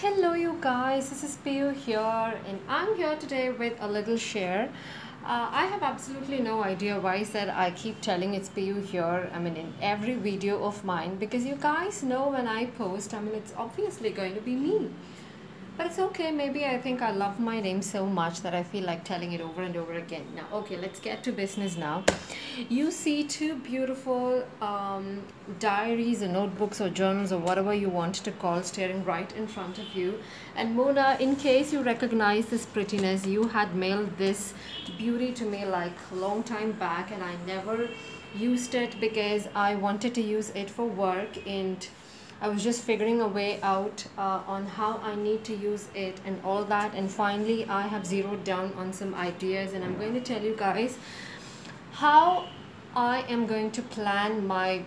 Hello you guys, this is Piyu here and I'm here today with a little share. I have absolutely no idea why is that I keep telling it's Piyu here, in every video of mine, because you guys know when I post, it's obviously going to be me. But it's okay, maybe I think I love my name so much that I feel like telling it over and over again. Now, okay, let's get to business now. You see two beautiful diaries or notebooks or journals or whatever you want to call staring right in front of you. And Mona, in case you recognize this prettiness, you had mailed this beauty to me like a long time back and I never used it because I wanted to use it for work and I was just figuring a way out on how I need to use it and all that, and finally I have zeroed down on some ideas and I'm going to tell you guys how I am going to plan my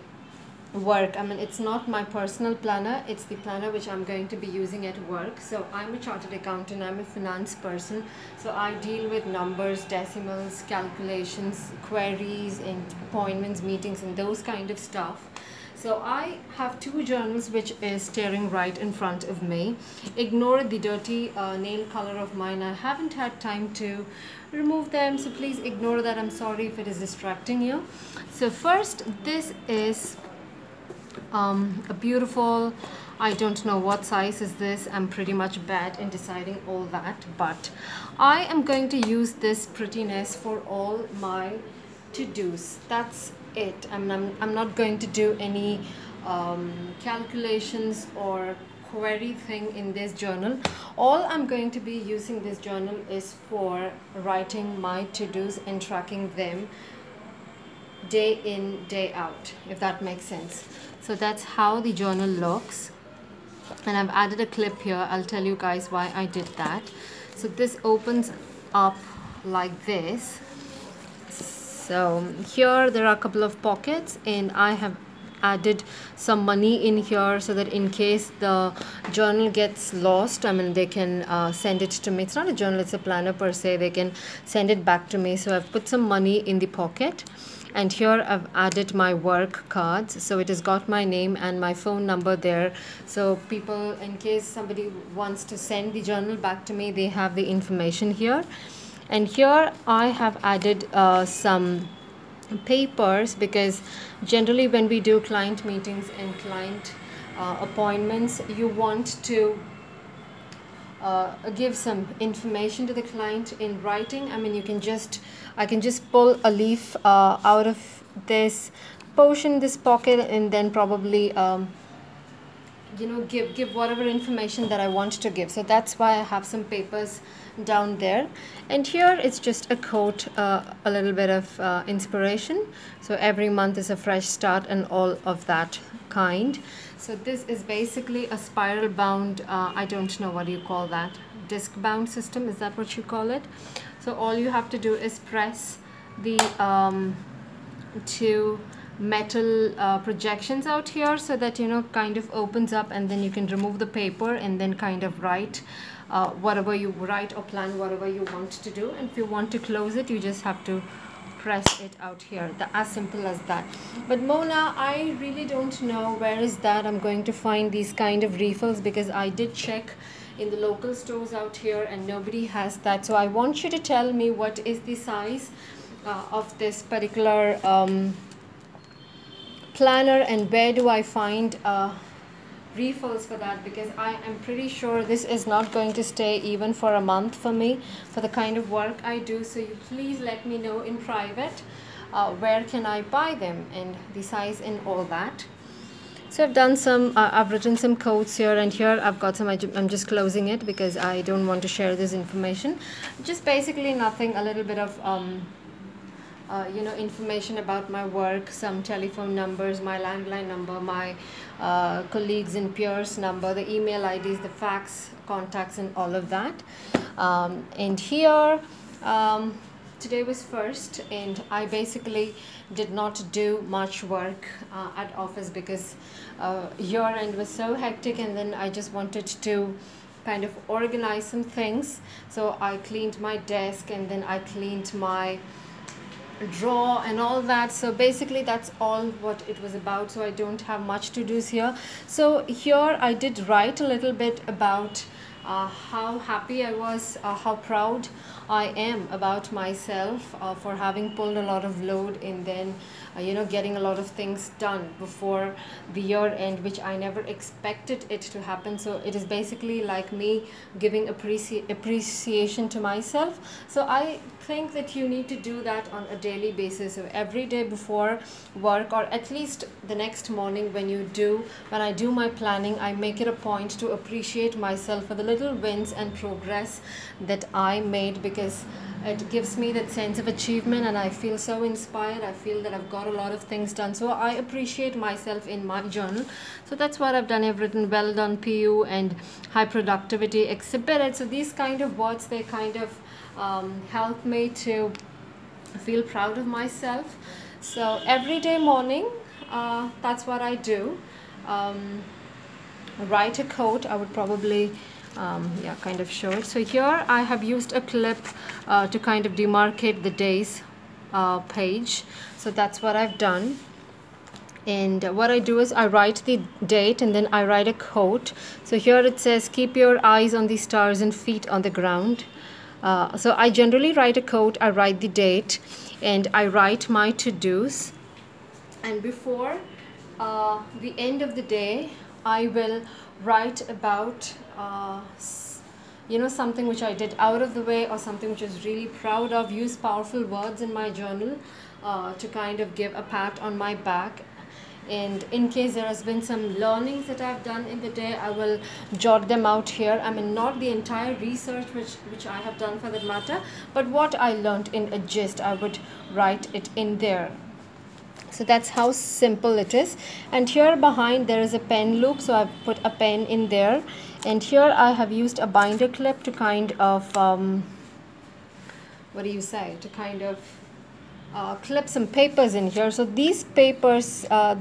work. It's not my personal planner, it's the planner which I'm going to be using at work. So I'm a chartered accountant, I'm a finance person, so I deal with numbers, decimals, calculations, queries and appointments, meetings and those kind of stuff. So I have two journals which is staring right in front of me. Ignore the dirty nail color of mine. I haven't had time to remove them, so please ignore that. I'm sorry if it is distracting you. So first, this is a beautiful, I don't know what size is this. I'm pretty much bad in deciding all that, but I am going to use this prettiness for all my to-dos. That's it. I'm not going to do any calculations or query thing in this journal. All I'm going to be using this journal is for writing my to-dos and tracking them day in, day out, if that makes sense. So that's how the journal looks, and I've added a clip here. I'll tell you guys why I did that. So this opens up like this. So here there are a couple of pockets and I have added some money in here so that in case the journal gets lost, they can send it to me. It's not a journal, it's a planner per se. They can send it back to me. So I've put some money in the pocket, and here I've added my work cards. So it has got my name and my phone number there. So people, in case somebody wants to send the journal back to me, they have the information here. And here I have added some papers, because generally when we do client meetings and client appointments, you want to give some information to the client in writing. I can just pull a leaf out of this portion, this pocket, and then probably give whatever information that I want to give. So that's why I have some papers down there, and here it's just a quote, a little bit of inspiration. So every month is a fresh start and all of that kind. So this is basically a spiral bound, I don't know what you call that, disc bound system, is that what you call it? So all you have to do is press the two metal projections out here so that kind of opens up, and then you can remove the paper and then kind of write whatever you write or plan whatever you want to do. And if you want to close it, you just have to press it out here. As simple as that. But Mona, I really don't know where is that I'm going to find these kind of refills, because I did check in the local stores out here and nobody has that. So I want you to tell me what is the size of this particular planner, and where do I find refills for that, because I am pretty sure this is not going to stay even for a month for me, for the kind of work I do. So you please let me know in private where can I buy them and the size and all that. So I've done some I've written some codes here, and here I've got some, I'm just closing it because I don't want to share this information. Just basically nothing, a little bit of information about my work, some telephone numbers, my landline number, my colleagues and peers number, the email IDs, the fax contacts and all of that. And here today was first, and I basically did not do much work at office because year end was so hectic, and then I just wanted to kind of organize some things. So I cleaned my desk, and then I cleaned my draw and all that. So basically that's all what it was about, so I don't have much to do here. So here I did write a little bit about how happy I was, how proud I am about myself for having pulled a lot of load, and then getting a lot of things done before the year end, which I never expected it to happen. So it is basically like me giving appreciation to myself. So I think that you need to do that on a daily basis. So every day before work, or at least the next morning when I do my planning, I make it a point to appreciate myself for the little wins and progress that I made, because it gives me that sense of achievement and I feel so inspired. I feel that I've got a lot of things done, so I appreciate myself in my journal. So that's what I've done. I've written well done Piyu and high productivity exhibited. So these kind of words, they kind of help me to feel proud of myself. So every day morning, that's what I do. Write a quote. I would probably kind of show it. So here I have used a clip to kind of demarcate the days page. So that's what I've done. And what I do is I write the date and then I write a quote. So here it says, keep your eyes on the stars and feet on the ground. So I generally write a quote, I write the date, and I write my to-dos. And before the end of the day, I will write about something which I did out of the way, or something which I was really proud of. Use powerful words in my journal to kind of give a pat on my back. And in case there has been some learnings that I've done in the day, I will jot them out here. I mean, not the entire research which I have done for that matter, but what I learned in a gist, I would write it in there. So that's how simple it is. And here behind there is a pen loop, so I've put a pen in there. And here I have used a binder clip to kind of to kind of clip some papers in here. So these papers, the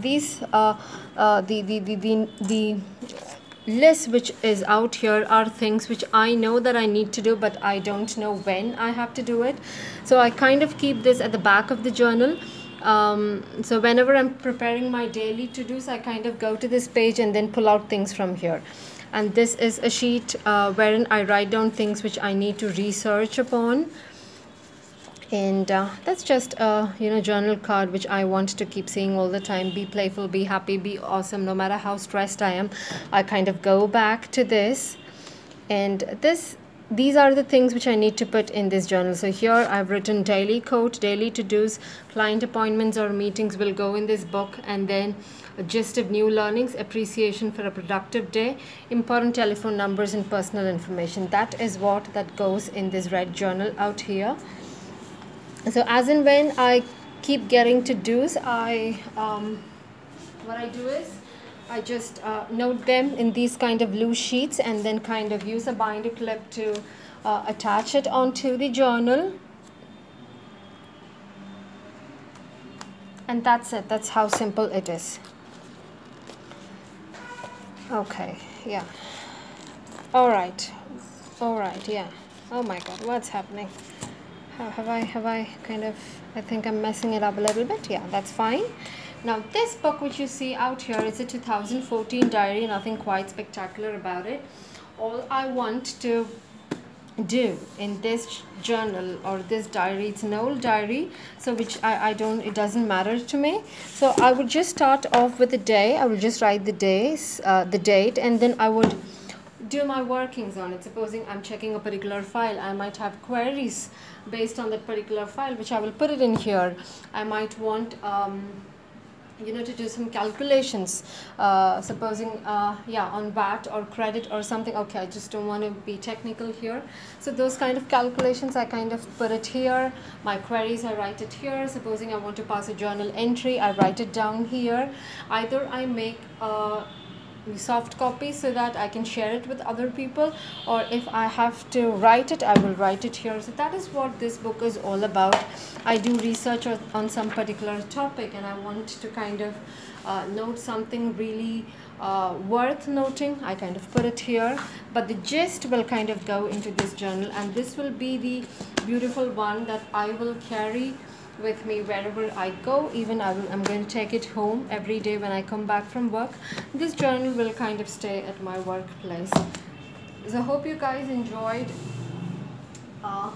list which is out here are things which I know that I need to do, but I don't know when I have to do it. So I kind of keep this at the back of the journal. So whenever I'm preparing my daily to-dos, I kind of go to this page and then pull out things from here. And this is a sheet wherein I write down things which I need to research upon. And that's just a journal card which I want to keep seeing all the time. Be playful, be happy, be awesome. No matter how stressed I am, I kind of go back to this. And these are the things which I need to put in this journal. So here I've written daily quote, daily to-dos, client appointments or meetings will go in this book, and then a gist of new learnings, appreciation for a productive day, important telephone numbers and personal information. That is that goes in this red journal out here. So as and when I keep getting to-dos, what I do is I just note them in these kind of loose sheets, and then kind of use a binder clip to attach it onto the journal. And that's it. That's how simple it is. Okay, yeah. All right, yeah. Oh my God, what's happening? Have I kind of, I think I'm messing it up a little bit. Yeah, that's fine. Now this book which you see out here is a 2014 diary, nothing quite spectacular about it. All I want to do in this journal or this diary, it's an old diary, so which it doesn't matter to me. So I would just start off with the day. I will just write the days, the date, and then I would do my workings on it. Supposing I'm checking a particular file, I might have queries based on that particular file, which I will put it in here. I might want to do some calculations, supposing on VAT or credit or something. Okay, I just don't want to be technical here. So those kind of calculations, I kind of put it here. My queries, I write it here. Supposing I want to pass a journal entry, I write it down here. Either I make soft copy so that I can share it with other people, or if I have to write it, I will write it here. So that is what this book is all about. I do research on some particular topic, and I want to kind of note something really worth noting. I kind of put it here, but the gist will kind of go into this journal, and this will be the beautiful one that I will carry with me wherever I go. Even I'm going to take it home every day when I come back from work. This journal will kind of stay at my workplace. So I hope you guys enjoyed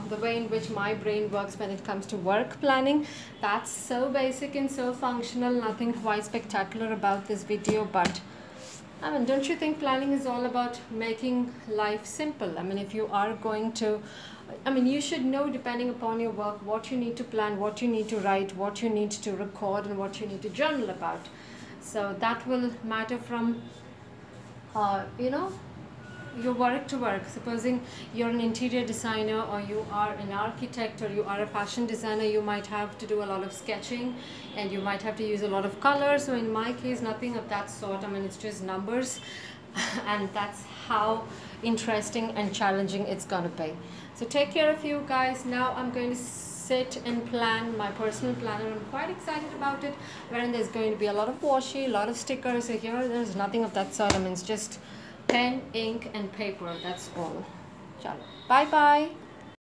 the way in which my brain works when it comes to work planning. That's so basic and so functional, nothing quite spectacular about this video, but I mean, don't you think planning is all about making life simple? I mean, if you are going to, I mean, you should know, depending upon your work, what you need to plan, what you need to write, what you need to record, and what you need to journal about. So that will matter from, your work to work. Supposing you're an interior designer, or you are an architect, or you are a fashion designer, you might have to do a lot of sketching and you might have to use a lot of colors. So in my case, nothing of that sort. I mean, it's just numbers and that's how interesting and challenging it's gonna be. So take care of you guys. Now I'm going to sit and plan my personal planner. I'm quite excited about it, wherein there's going to be a lot of washi, a lot of stickers. So here there's nothing of that sort. I mean, it's just pen, ink and paper. That's all. Chalo. Bye bye.